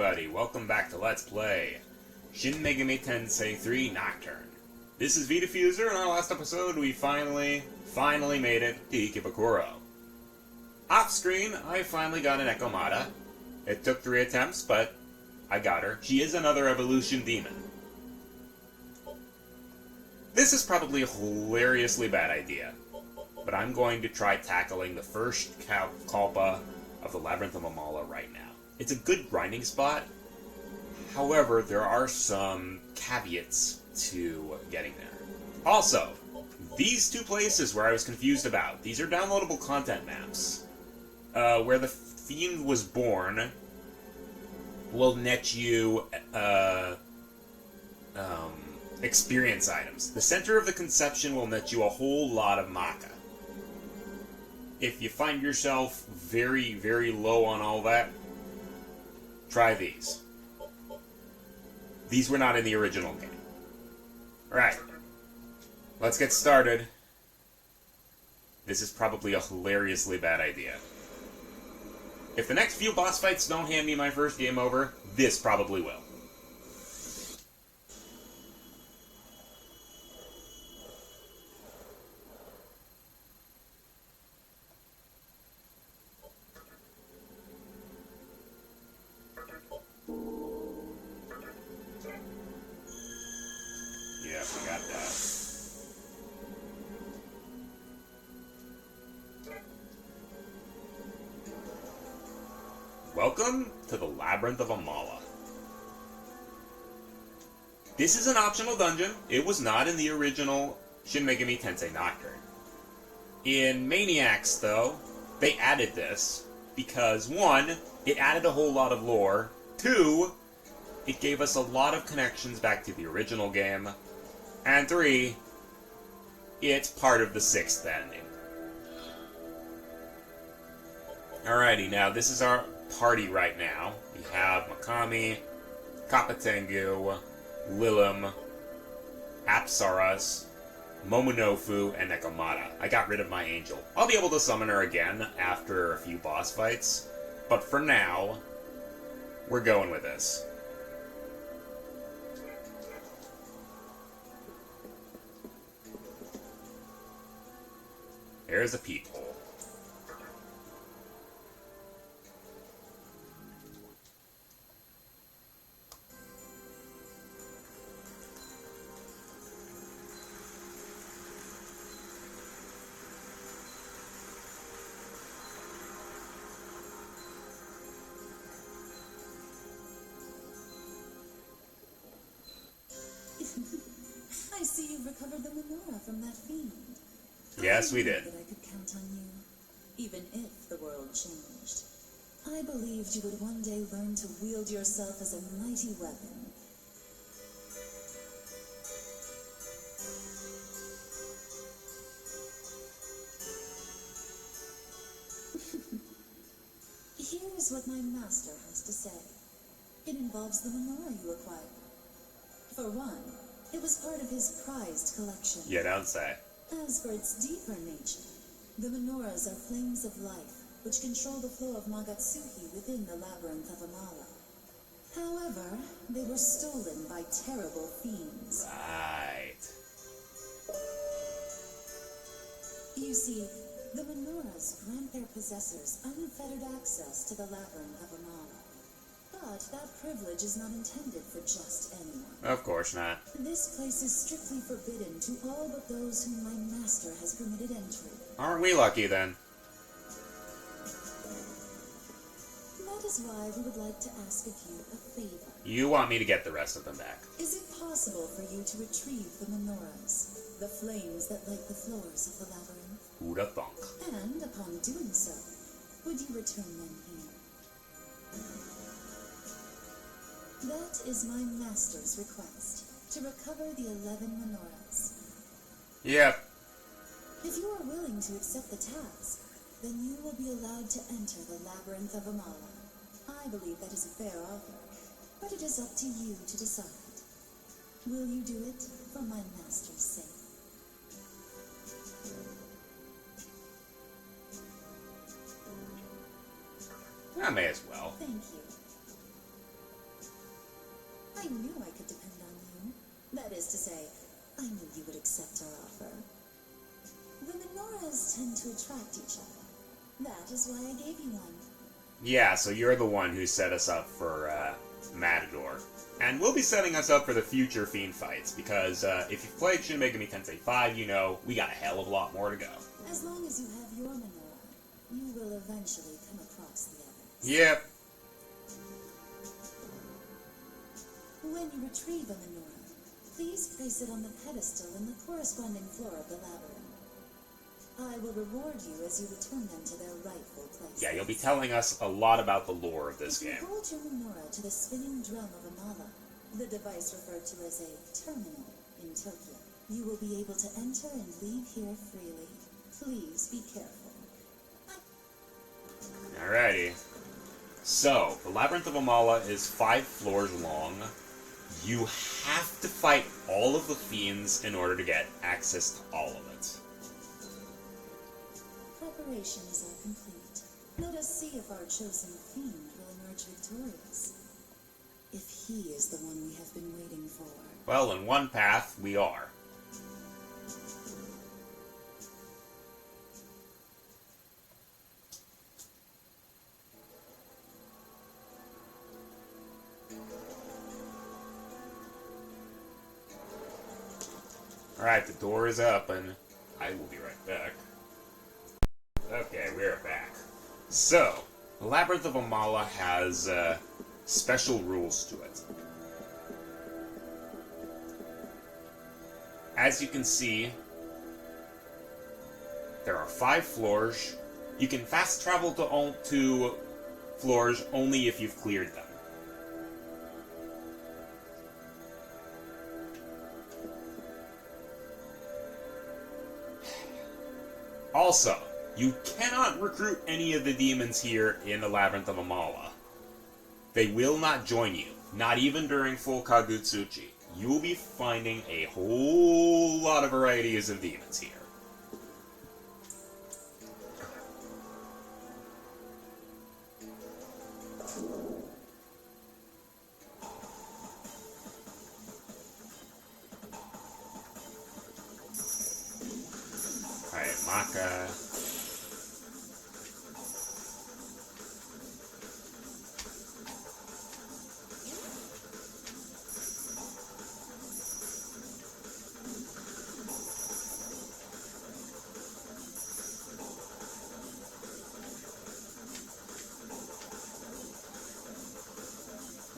everybody, welcome back to Let's Play Shin Megami Tensei 3 Nocturne. This is Vdiffuser. In our last episode, we finally made it to Ikebukuro. Off-screen, I finally got an Ekomata. It took 3 attempts, but I got her. She is another evolution demon. This is probably a hilariously bad idea, but I'm going to try tackling the first Kalpa of the Labyrinth of Amala right now. It's a good grinding spot. However, there are some caveats to getting there. Also, these two places where I was confused about, these are downloadable content maps. Where the Fiend was born will net you experience items. The Center of the Conception will net you a whole lot of Maka. If you find yourself very, very low on all that, try these. These were not in the original game. Alright. Let's get started. This is probably a hilariously bad idea. If the next few boss fights don't hand me my first game over, this probably will. Yeah, we got that. Welcome to the Labyrinth of Amala. This is an optional dungeon. It was not in the original Shin Megami Tensei Nocturne. In Maniacs, though, they added this because, 1, it added a whole lot of lore, 2, it gave us a lot of connections back to the original game, and 3, it's part of the 6th ending. Alrighty, now this is our party right now. We have Makami, Kapatengu, Lilim, Apsaras, Momonofu, and Ekomata. I got rid of my angel. I'll be able to summon her again after a few boss fights, but for now, we're going with this. There's a peephole. I see you've recovered the menorah from that fiend. Yes, we did. That I could count on you, even if the world changed. I believed you would one day learn to wield yourself as a mighty weapon. Here's what my master has to say. It involves the menorah you acquired. For one, it was part of his prized collection. You don't say. As for its deeper nature, the menorahs are flames of life, which control the flow of Magatsuki within the Labyrinth of Amala. However, they were stolen by terrible fiends. Right. You see, the menorahs grant their possessors unfettered access to the Labyrinth of Amala. But that privilege is not intended for just anyone. Of course not. This place is strictly forbidden to all but those whom my master has permitted entry. Aren't we lucky then? That is why we would like to ask of you a favor. You want me to get the rest of them back. Is it possible for you to retrieve the menorahs, the flames that light the floors of the labyrinth? Who'da thunk? And upon doing so, would you return them here? That is my master's request, to recover the 11 menorahs. Yep. If you are willing to accept the task, then you will be allowed to enter the Labyrinth of Amala. I believe that is a fair offer, but it is up to you to decide. Will you do it for my master's sake? I may as well. Thank you. I knew I could depend on you. That is to say, I knew you would accept our offer. The menorahs tend to attract each other. That is why I gave you one. Yeah, so you're the one who set us up for Matador. And we'll be setting us up for the future Fiend fights, because if you've played Shin Megami Tensei 5, you know we got a hell of a lot more to go. As long as you have your menorah, you will eventually come across the others. Yep. When you retrieve a menorah, please place it on the pedestal in the corresponding floor of the labyrinth. I will reward you as you return them to their rightful place. Yeah, you'll be telling us a lot about the lore of this If game. you hold your menorah to the spinning drum of Amala, the device referred to as a terminal in Tokyo, you will be able to enter and leave here freely. Please be careful. Alrighty. So, the Labyrinth of Amala is 5 floors long. You have to fight all of the fiends in order to get access to all of it. Preparations are complete. Let us see if our chosen fiend will emerge victorious. If he is the one we have been waiting for. Well, in one path, we are. Alright, the door is up, and I will be right back. Okay, we're back. So, the Labyrinth of Amala has special rules to it. As you can see, there are 5 floors. You can fast travel to floors only if you've cleared them. Also, you cannot recruit any of the demons here in the Labyrinth of Amala. They will not join you, not even during full Kagutsuchi. You will be finding a whole lot of varieties of demons here. Alright, Maka.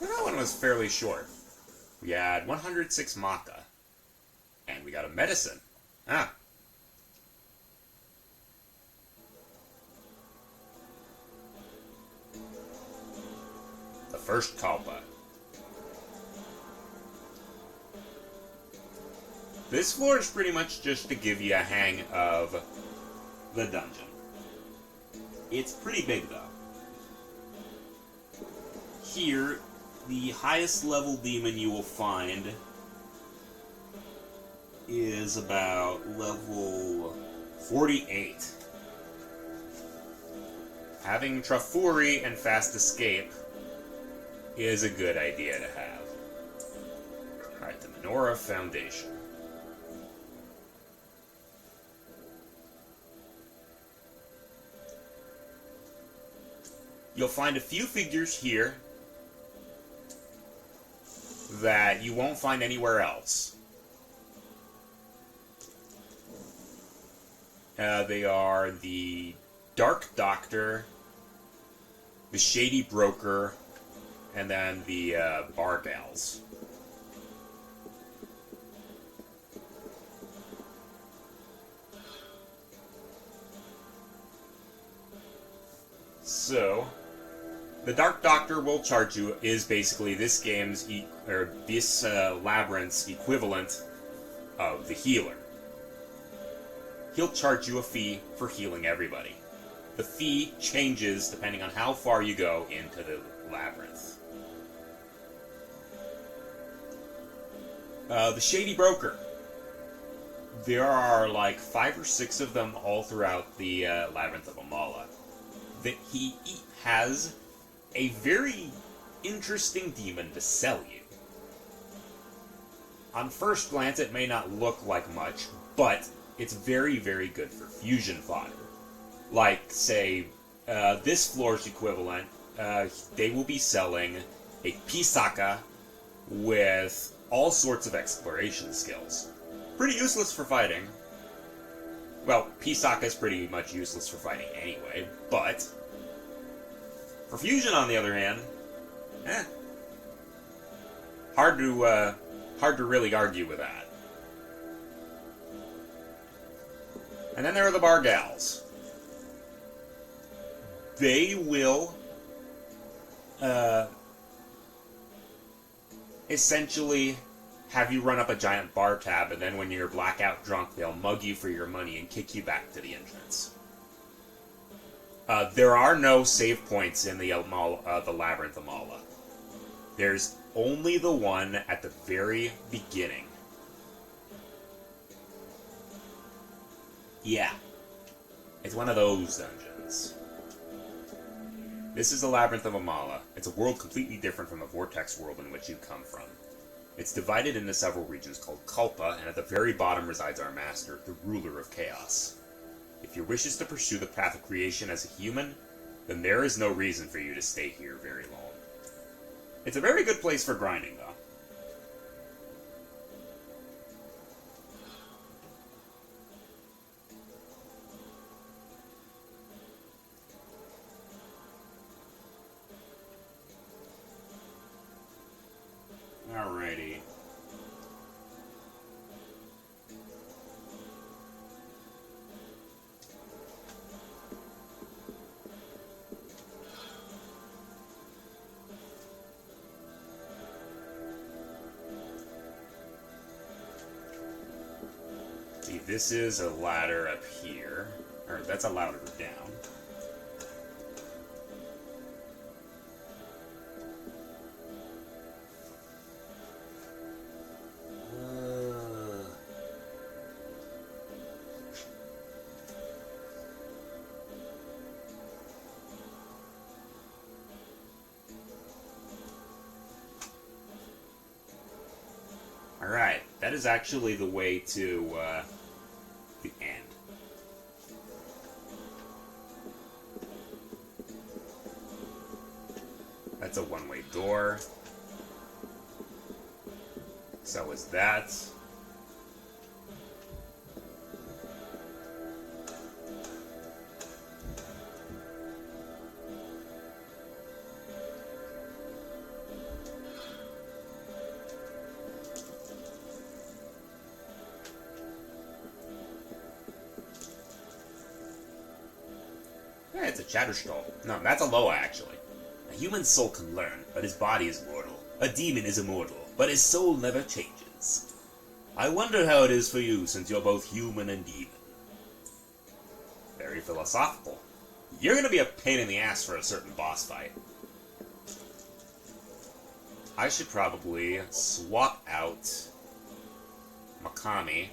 That one was fairly short. We had 106 Maka. And we got a medicine. Ah. The first Kalpa. This floor is pretty much just to give you a hang of the dungeon. It's pretty big though. Here, the highest level demon you will find is about level 48. Having Trafuri and Fast Escape is a good idea to have. Alright, the Menorah Foundation. You'll find a few figures here that you won't find anywhere else. They are the Dark Doctor, the Shady Broker, and then the Bargals. So, the Dark Doctor will charge you is basically this game's this labyrinth's equivalent of the healer. He'll charge you a fee for healing everybody. The fee changes depending on how far you go into the labyrinth. The Shady Broker. There are like 5 or 6 of them all throughout the Labyrinth of Amala. He has a very interesting demon to sell you. On first glance, it may not look like much, but it's very, very good for fusion fodder. Like, say, this floor's equivalent, they will be selling a Pisaka with all sorts of exploration skills. Pretty useless for fighting. Well, Pisaka is pretty much useless for fighting anyway, but for fusion, on the other hand, hard to really argue with that. And then there are the bar gals. They will essentially have you run up a giant bar tab, and then when you're blackout drunk, they'll mug you for your money and kick you back to the entrance. There are no save points in the Labyrinth Amala. There's only the one at the very beginning. Yeah. It's one of those dungeons. This is the Labyrinth of Amala. It's a world completely different from the Vortex world in which you come from. It's divided into several regions called Kalpa, and at the very bottom resides our master, the ruler of chaos. If your wish is to pursue the path of creation as a human, then there is no reason for you to stay here very long. It's a very good place for grinding, though. Alrighty. See, this is a ladder up here. Or that's a ladder down. Alright, that is actually the way to the end. That's a one-way door. So is that. Yeah, it's a Chatterstall. No, that's a Loa, actually. A human soul can learn, but his body is mortal. A demon is immortal, but his soul never changes. I wonder how it is for you, since you're both human and demon. Very philosophical. You're gonna be a pain in the ass for a certain boss fight. I should probably swap out Makami.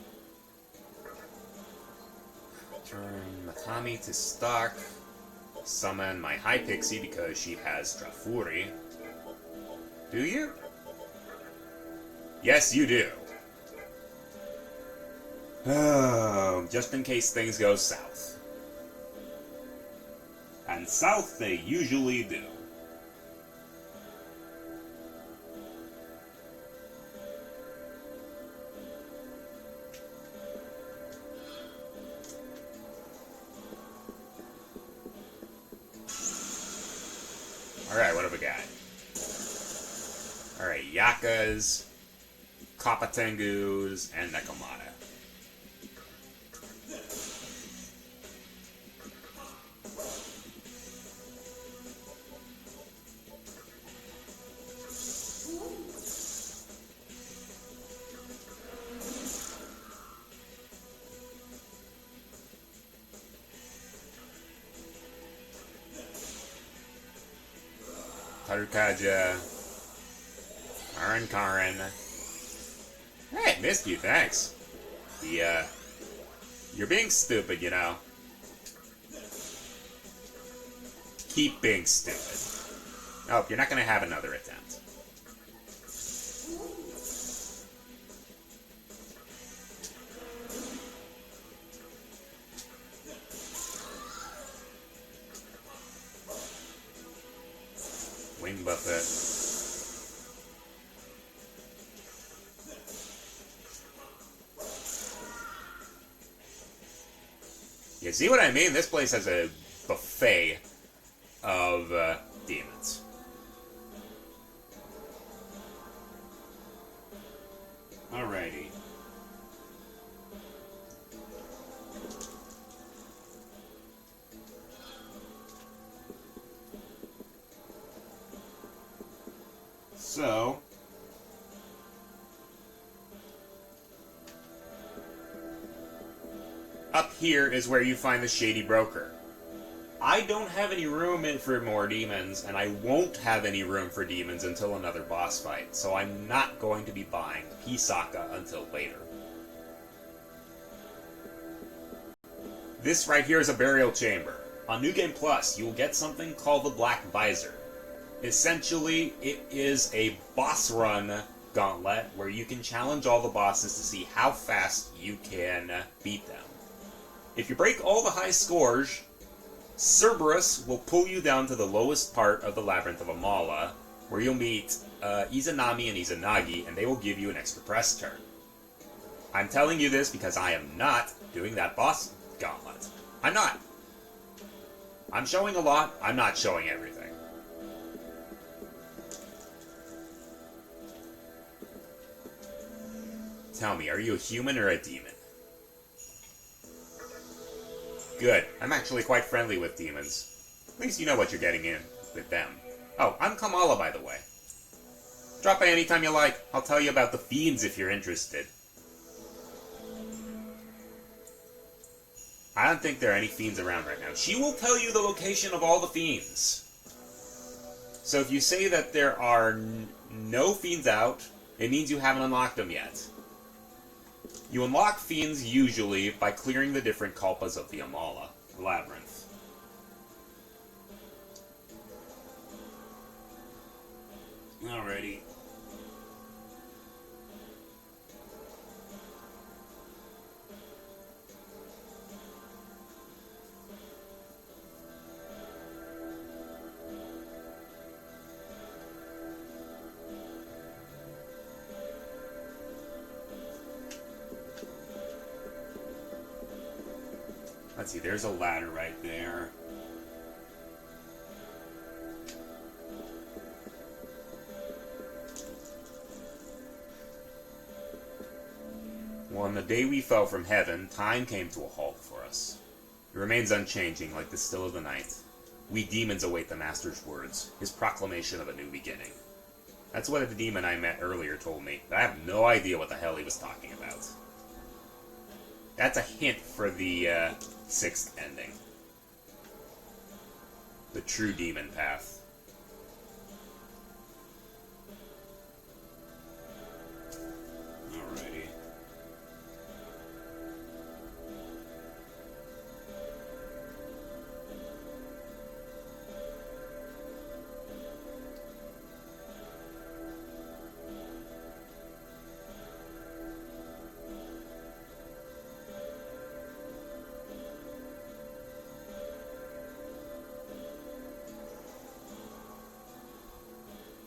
Turn Makami to stock. Summon my High Pixie because she has Drafuri. Do you? Yes, you do. Oh, just in case things go south. And south they usually do. Alright, what have we got? Alright, Yakas, Kapatengus, and Nekomata. Tarukaja, Karen. Hey, missed you, thanks. You're being stupid, you know. Keep being stupid. Oh, you're not gonna have another attempt. You see what I mean? This place has a buffet of demons. Alrighty. So, up here is where you find the Shady Broker. I don't have any room in for more demons, and I won't have any room for demons until another boss fight, so I'm not going to be buying Pisaka until later. This right here is a burial chamber. On New Game Plus, you will get something called the Black Visor. Essentially, it is a boss run gauntlet where you can challenge all the bosses to see how fast you can beat them. If you break all the high scores, Cerberus will pull you down to the lowest part of the Labyrinth of Amala, where you'll meet Izanami and Izanagi, and they will give you an extra press turn. I'm telling you this because I am not doing that boss gauntlet. I'm not. I'm showing a lot, I'm not showing everything. Tell me, are you a human or a demon? Good. I'm actually quite friendly with demons. At least you know what you're getting in with them. Oh, I'm Kamala, by the way. Drop by anytime you like. I'll tell you about the fiends if you're interested. I don't think there are any fiends around right now. She will tell you the location of all the fiends. So if you say that there are no fiends out, it means you haven't unlocked them yet. You unlock fiends usually by clearing the different kalpas of the Amala Labyrinth. Alrighty. Let's see, there's a ladder right there. Well, on the day we fell from heaven, time came to a halt for us. It remains unchanging, like the still of the night. We demons await the Master's words, his proclamation of a new beginning. That's what the demon I met earlier told me, but I have no idea what the hell he was talking about. That's a hint for the, 6th ending. The true demon path. Alrighty.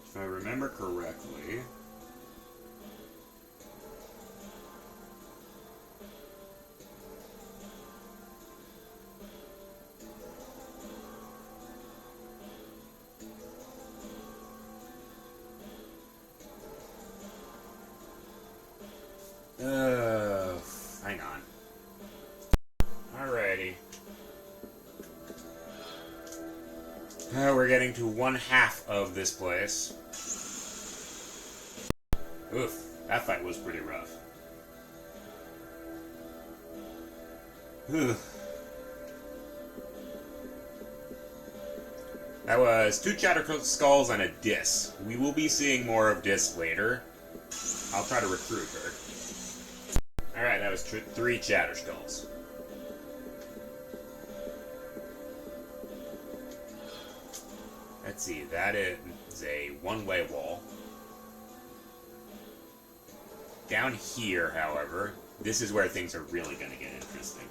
If I remember correctly, hang on. Alrighty. We're getting to one half of this place. Oof, that fight was pretty rough. That was 2 Chatter Skulls and a Dis. We will be seeing more of Dis later. I'll try to recruit her. Alright, that was 3 Chatter Skulls. Let's see, that is a one-way wall. Down here, however, this is where things are really going to get interesting.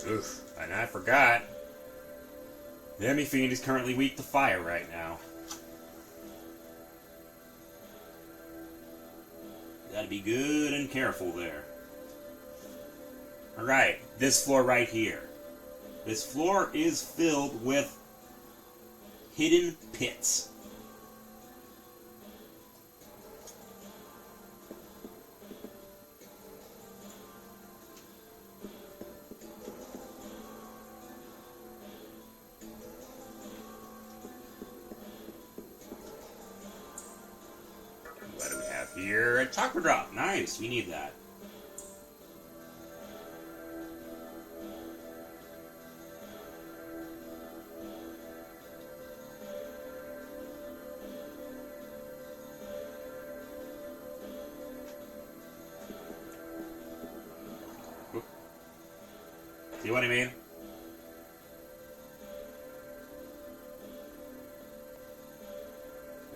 Oof, and I forgot. The Emmy Fiend is currently weak to fire right now. Gotta be good and careful there. Alright, this floor right here. This floor is filled with hidden pits. What do we have here? A chakra drop. Nice, we need that. See what I mean?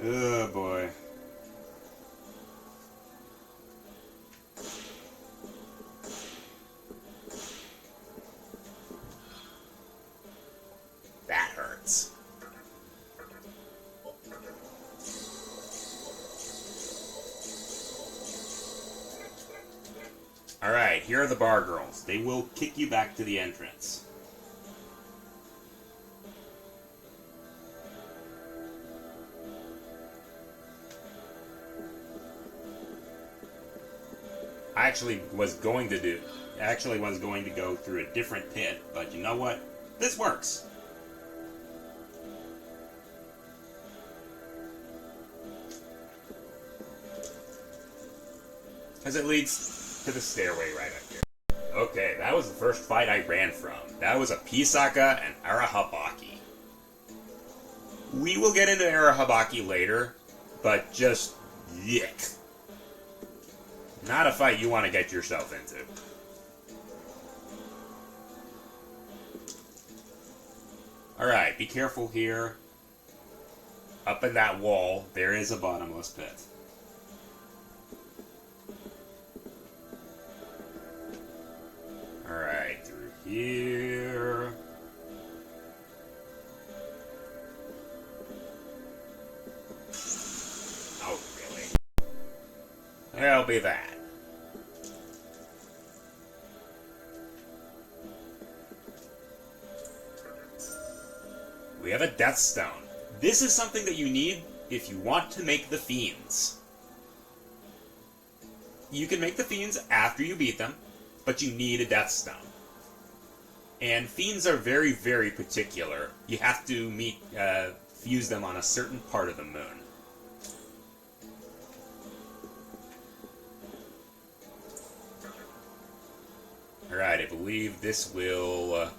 Oh boy. That hurts. Alright, here are the bar girls. They will kick you back to the entrance. I actually was going to go through a different pit, but you know what? This works. Because it leads to the stairway right up here. Okay, that was the first fight I ran from. That was a Pisaka and Arahabaki. We will get into Arahabaki later, but just yick. Not a fight you want to get yourself into. Alright, be careful here. Up in that wall, there is a bottomless pit. Alright, through here. Oh, really? There'll be that. We have a Death Stone. This is something that you need if you want to make the Fiends. You can make the Fiends after you beat them, but you need a Death Stone. And Fiends are very, very particular. You have to fuse them on a certain part of the moon. Alright, I believe this will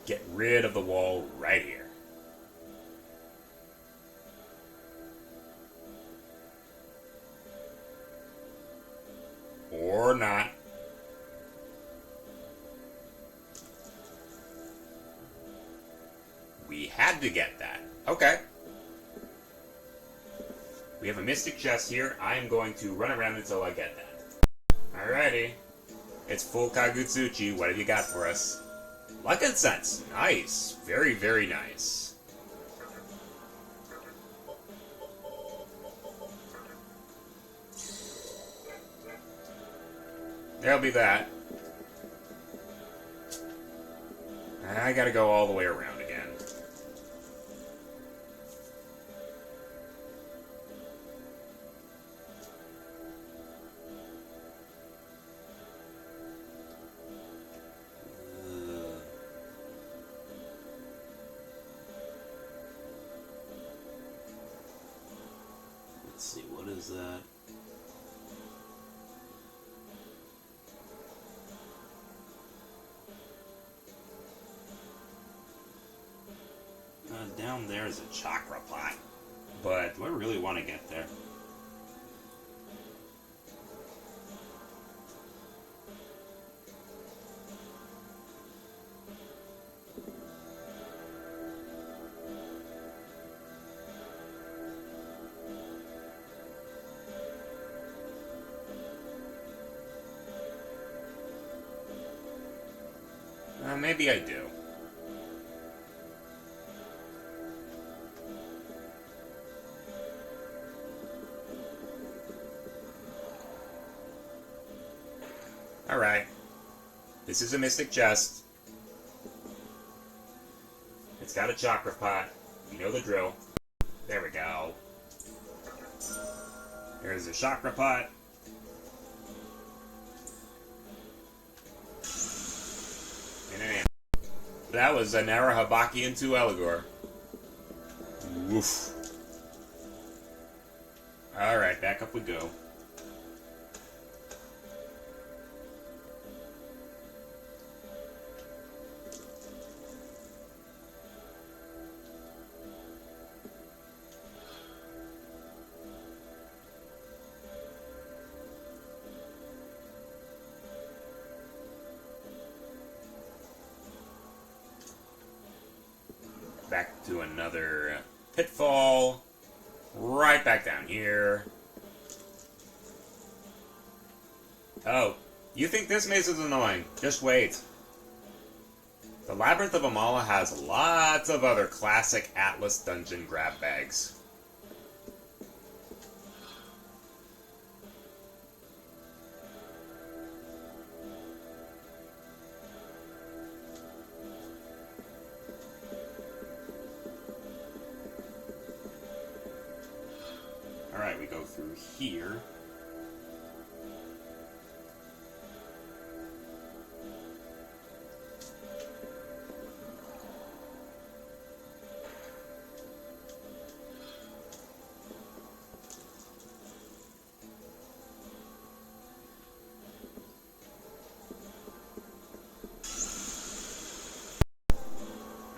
get rid of the wall right here. Or not. We had to get that. Okay. We have a Mystic Chest here. I am going to run around until I get that. Alrighty. It's full Kagutsuchi. What have you got for us? Luck and Sense. Nice. Very, very nice. There'll be that. And I gotta go all the way around again. Let's see, what is that? Down there is a chakra pot, but do I really want to get there? maybe I do. Alright. This is a mystic chest. It's got a chakra pot. You know the drill. There we go. There's a chakra pot. And that was an Arahabaki into Eligor. Woof. Alright, back up we go. Back to another pitfall. Right back down here. Oh, you think this maze is annoying? Just wait. The Labyrinth of Amala has lots of other classic Atlas dungeon grab bags. Alright, we go through here.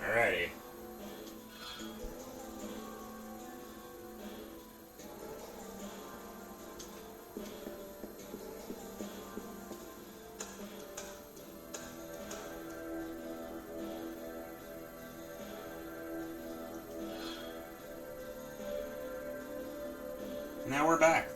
Alrighty. Now we're back.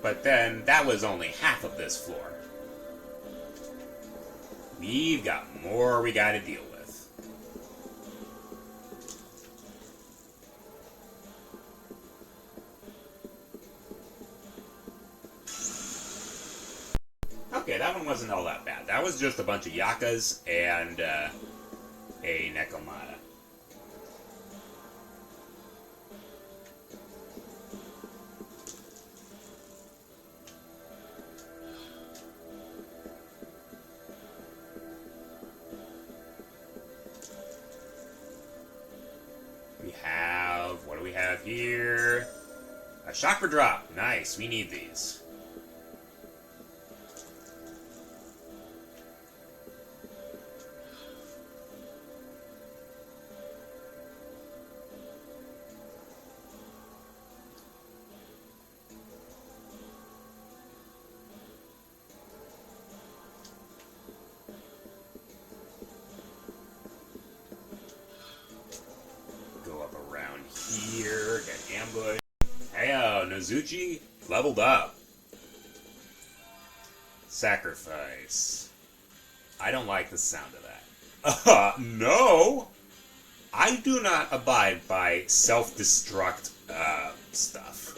But then, that was only half of this floor. We've got more we gotta deal with. Okay, that one wasn't all that bad. That was just a bunch of Yakas and a Nekomata. What do we have here? A chakra drop. Nice, we need these. Here, get ambushed. Heyo, Nozuchi leveled up. Sacrifice. I don't like the sound of that. No! I do not abide by self-destruct, stuff.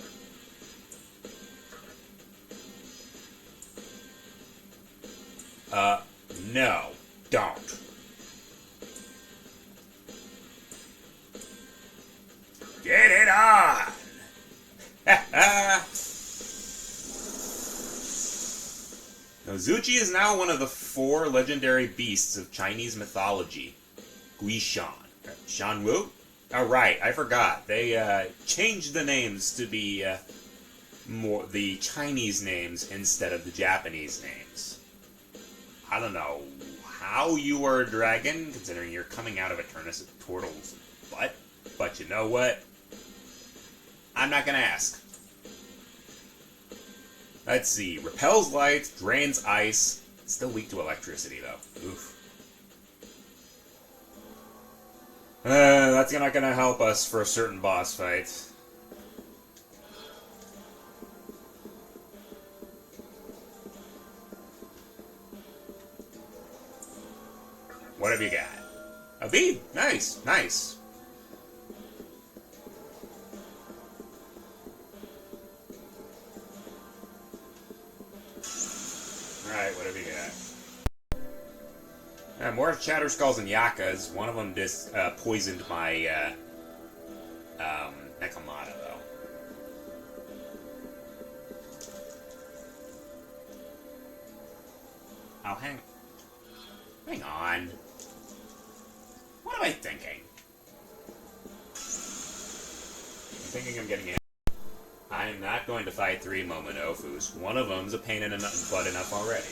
No. Don't. Get it on! Nozuchi is now one of the 4 legendary beasts of Chinese mythology. Guishan. Shanwu? Oh, right, I forgot. They, changed the names to be, more the Chinese names instead of the Japanese names. I don't know how you are a dragon, considering you're coming out of a turtle's butt, but you know what? I'm not gonna ask. Let's see. Repels light, drains ice. Still weak to electricity, though. Oof. That's not gonna help us for a certain boss fight. What have you got? A bead! Nice, nice. Alright, what have you got? More Chatter Skulls and Yakas. One of them just poisoned my Nekomata, though. Oh, hang on. What am I thinking? I'm thinking I'm getting in. I'm not going to fight 3 Momonofus. One of them's a pain in the butt enough already.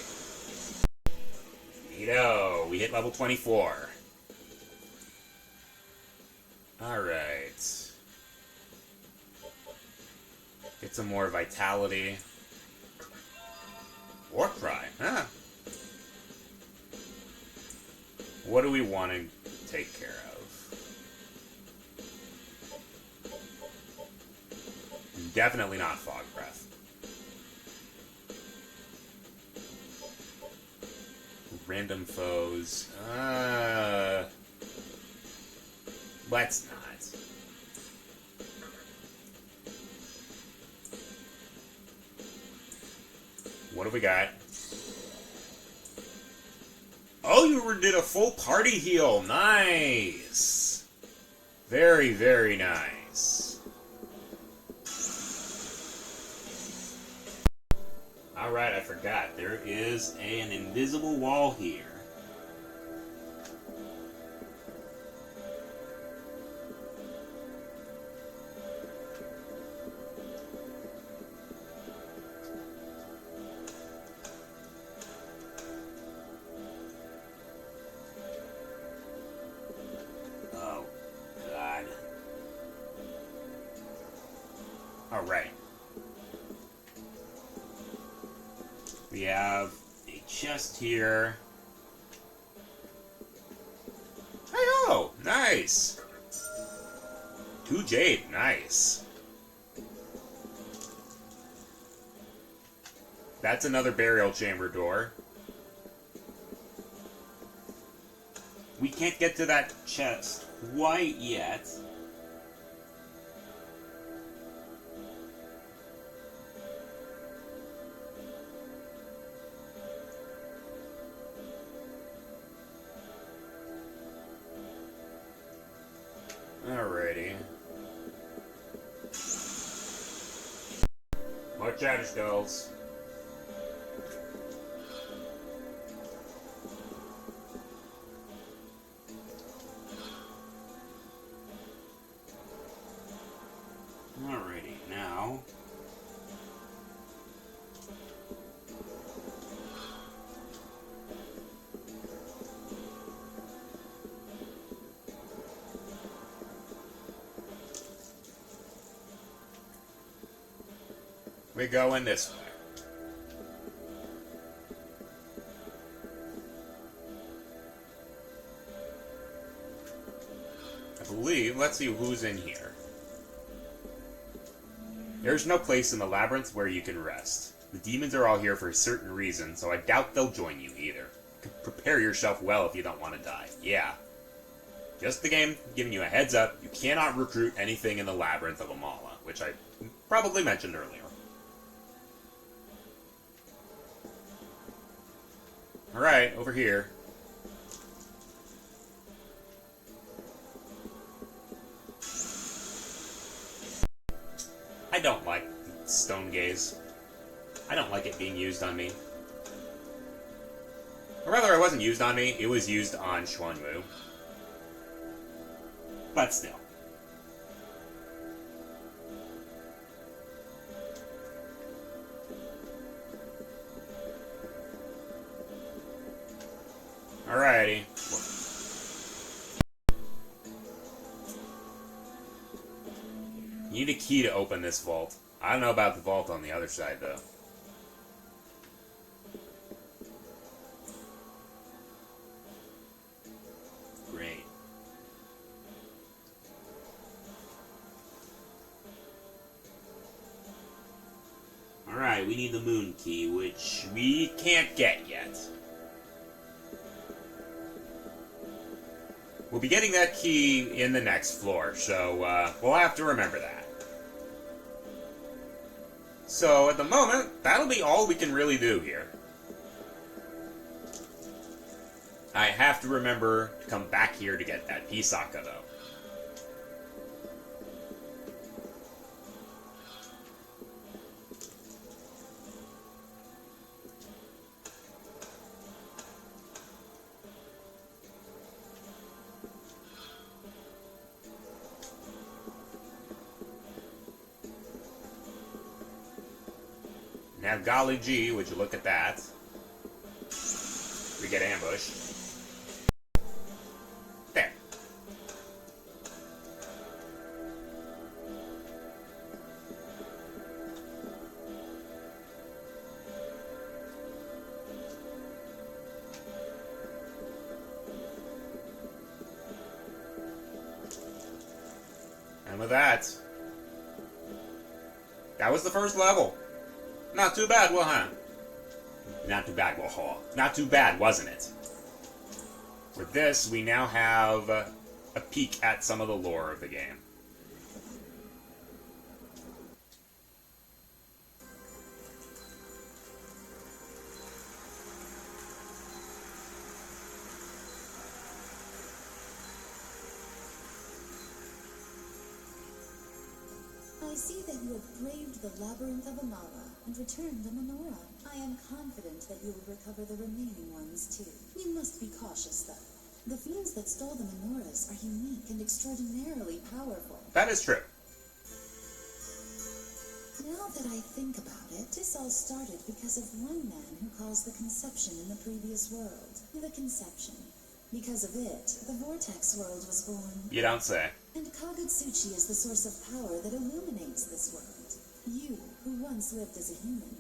Neato, we hit level 24. Alright. Get some more vitality. Warcry, huh? What do we want to take care of? Definitely not Fog Breath. Random foes. Let's not. What have we got? Oh, you did a full party heal. Nice. Very, very nice. Alright, I forgot. There is an invisible wall here. Oh, God. Alright. We have a chest here. Oh, nice. 2 jade, nice. That's another burial chamber door. We can't get to that chest quite yet. Alrighty. More chatter skulls. Alrighty, now. We go in this way. I believe, let's see who's in here. There's no place in the labyrinth where you can rest. The demons are all here for a certain reason, so I doubt they'll join you either. Prepare yourself well if you don't want to die. Yeah. Just the game giving you a heads up, you cannot recruit anything in the labyrinth of Amala, which I probably mentioned earlier. Alright, over here. I don't like Stone Gaze. I don't like it being used on me. Or rather, it wasn't used on me, it was used on Xuanwu. But still. Alrighty. You need a key to open this vault. I don't know about the vault on the other side, though. Great. Alright, we need the moon key, which we can't get yet. We'll be getting that key in the next floor, so we'll have to remember that. So, at the moment, that'll be all we can really do here. I have to remember to come back here to get that Pisaka, though. Now, golly gee, would you look at that? We get ambushed. There. And with that, that was the first level. Not too bad, huh? Not too bad, Not too bad, wasn't it? With this, we now have a peek at some of the lore of the game. I see that you have braved the Labyrinth of Amala and returned the menorah. I am confident that you will recover the remaining ones, too. You must be cautious, though. The fiends that stole the menorahs are unique and extraordinarily powerful. That is true. Now that I think about it, this all started because of one man who caused the conception in the previous world. The conception. Because of it, the Vortex world was born. You don't say. And Kagutsuchi is the source of power that illuminates this world. You, who once lived as a human,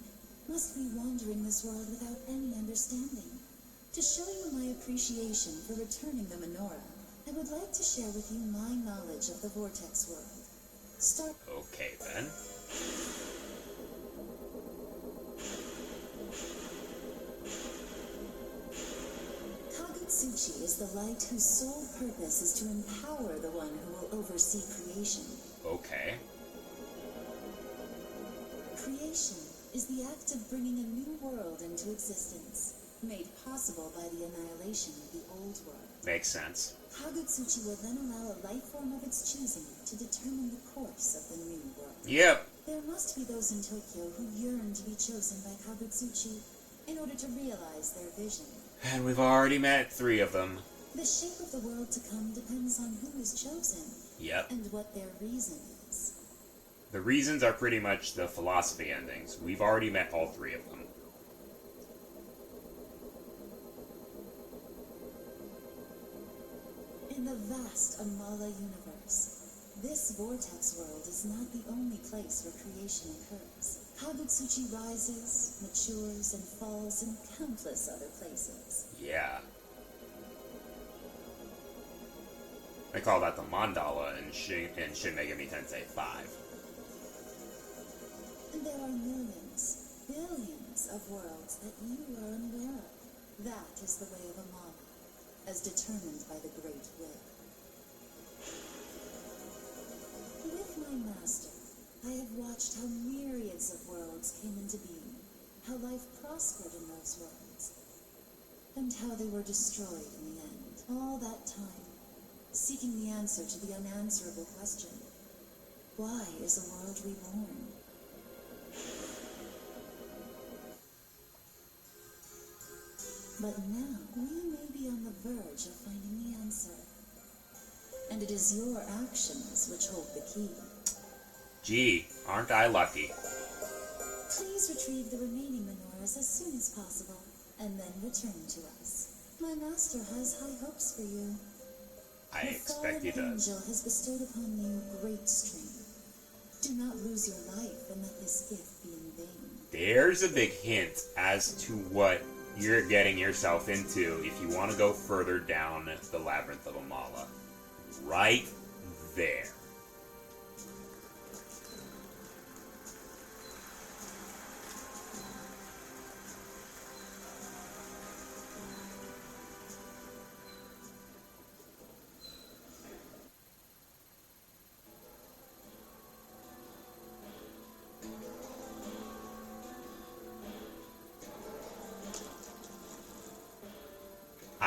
must be wandering this world without any understanding. To show you my appreciation for returning the menorah, I would like to share with you my knowledge of the Vortex world. Okay, then. Kagutsuchi is the light whose sole purpose is to empower the one who will oversee creation. Okay. Creation is the act of bringing a new world into existence, made possible by the annihilation of the old world. Makes sense. Kagutsuchi will then allow a life form of its choosing to determine the course of the new world. Yep. There must be those in Tokyo who yearn to be chosen by Kagutsuchi in order to realize their vision. And we've already met 3 of them. The shape of the world to come depends on who is chosen. Yep. And what their reason is. The reasons are pretty much the philosophy endings. We've already met all 3 of them. In the vast Amala universe, this vortex world is not the only place where creation occurs. Kagutsuchi rises, matures, and falls in countless other places. Yeah. They call that the mandala in Shin Megami Tensei 5. And there are millions, billions of worlds that you are unaware of. That is the way of Amala, as determined by the Great Will. With my master, I have watched how myriads of worlds came into being, how life prospered in those worlds, and how they were destroyed in the end. All that time, seeking the answer to the unanswerable question, why is a world reborn? But now, we may be on the verge of finding the answer. And it is your actions which hold the key. Gee, aren't I lucky? Please retrieve the remaining menorahs as soon as possible, and then return to us. My master has high hopes for you. I expect he The fallen does. angel has bestowed upon you great strength. Do not lose your life and let this gift be in vain. There's a big hint as to what you're getting yourself into if you want to go further down the Labyrinth of Amala. Right there.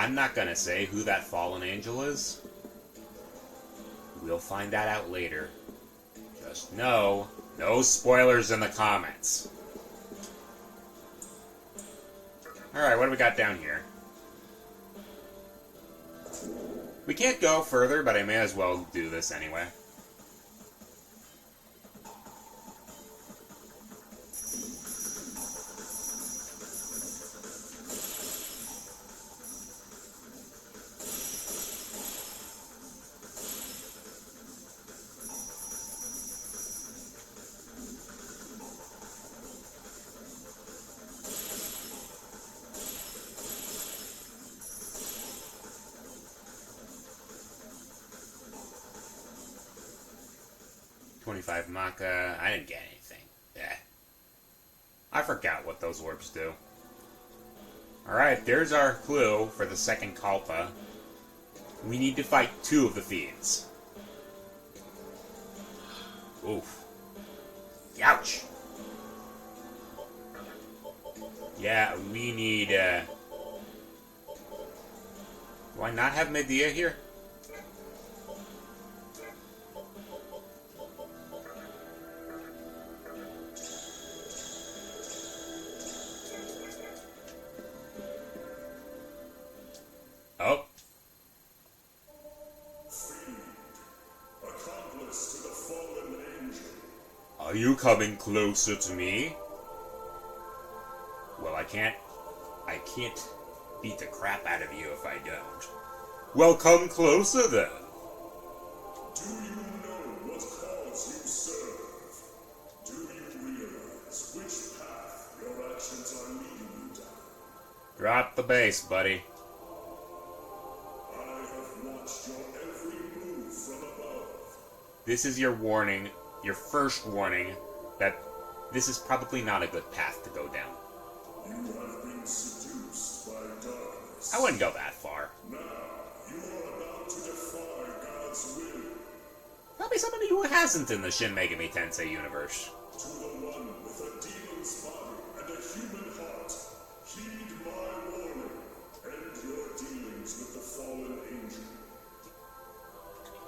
I'm not gonna say who that fallen angel is. We'll find that out later. Just know, no spoilers in the comments. Alright, what do we got down here? We can't go further, but I may as well do this anyway. $25 Maka. I didn't get anything. Yeah. I forgot what those orbs do. Alright, there's our clue for the second Kalpa. We need to fight 2 of the fiends. Oof. Ouch! Yeah, we need, Do I not have Medea here? Oh. Accomplice to the fallen angel. Are you coming closer to me? Well, I can't beat the crap out of you if I don't. Well, come closer then. Do you know what cause you serve? Do you realize which path your actions are leading you down? Drop the bass, buddy. I have watched your every move from above. This is your warning, your first warning, that this is probably not a good path to go down. You have been seduced by darkness. I wouldn't go that far. Now, you are about to defy God's will. Tell me somebody who hasn't in the Shin Megami Tensei universe. To the one with a demon's body and a human heart, heed my warning. End your dealings with the fallen angel.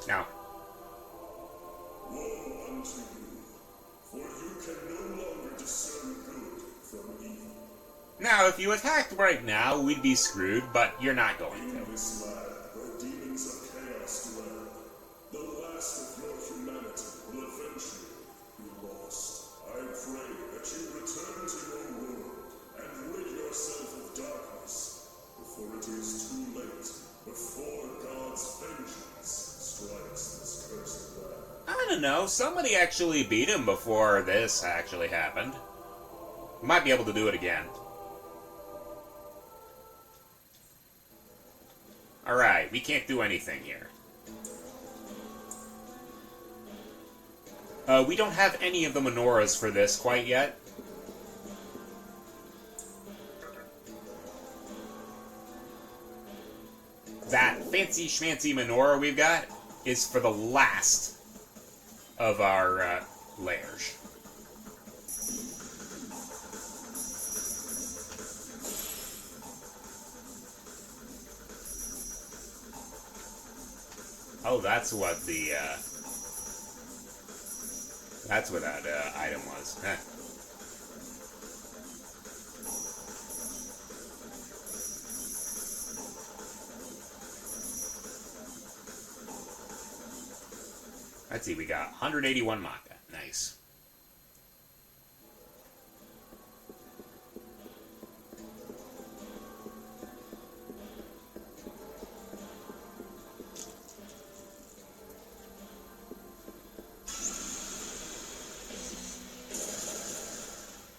Now, Woe unto you, for you can no longer discern good from evil. now, if you attacked right now, we'd be screwed, but you're not going In to. this land where demons of chaos dwell, the last of your humanity will eventually be lost. I pray that you return to your world and rid yourself of darkness before it is too late, before God's vengeance strikes this cursed land. I don't know, somebody actually beat him before this actually happened. We might be able to do it again. Alright, we can't do anything here. We don't have any of the menorahs for this quite yet. That fancy schmancy menorah we've got is for the last of our layers. Oh, that's what that item was. Heh. Let's see, we got 181 Maka. Nice.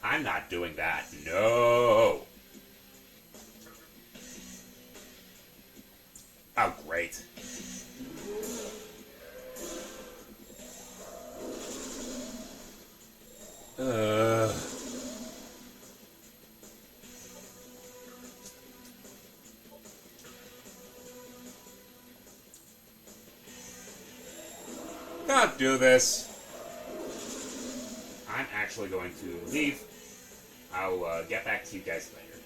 I'm not doing that. No. Oh, great. Can't do this. I'm actually going to leave. I'll get back to you guys later.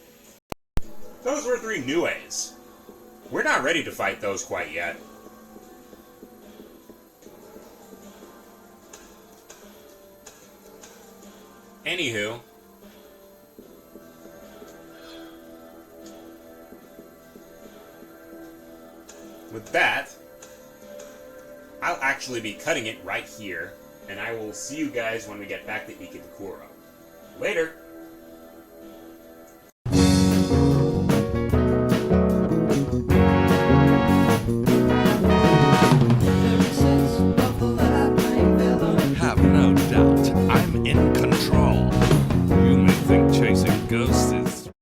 Those were 3 new A's. We're not ready to fight those quite yet. Anywho, with that, I'll actually be cutting it right here, and I will see you guys when we get back to Ikebukuro. Later!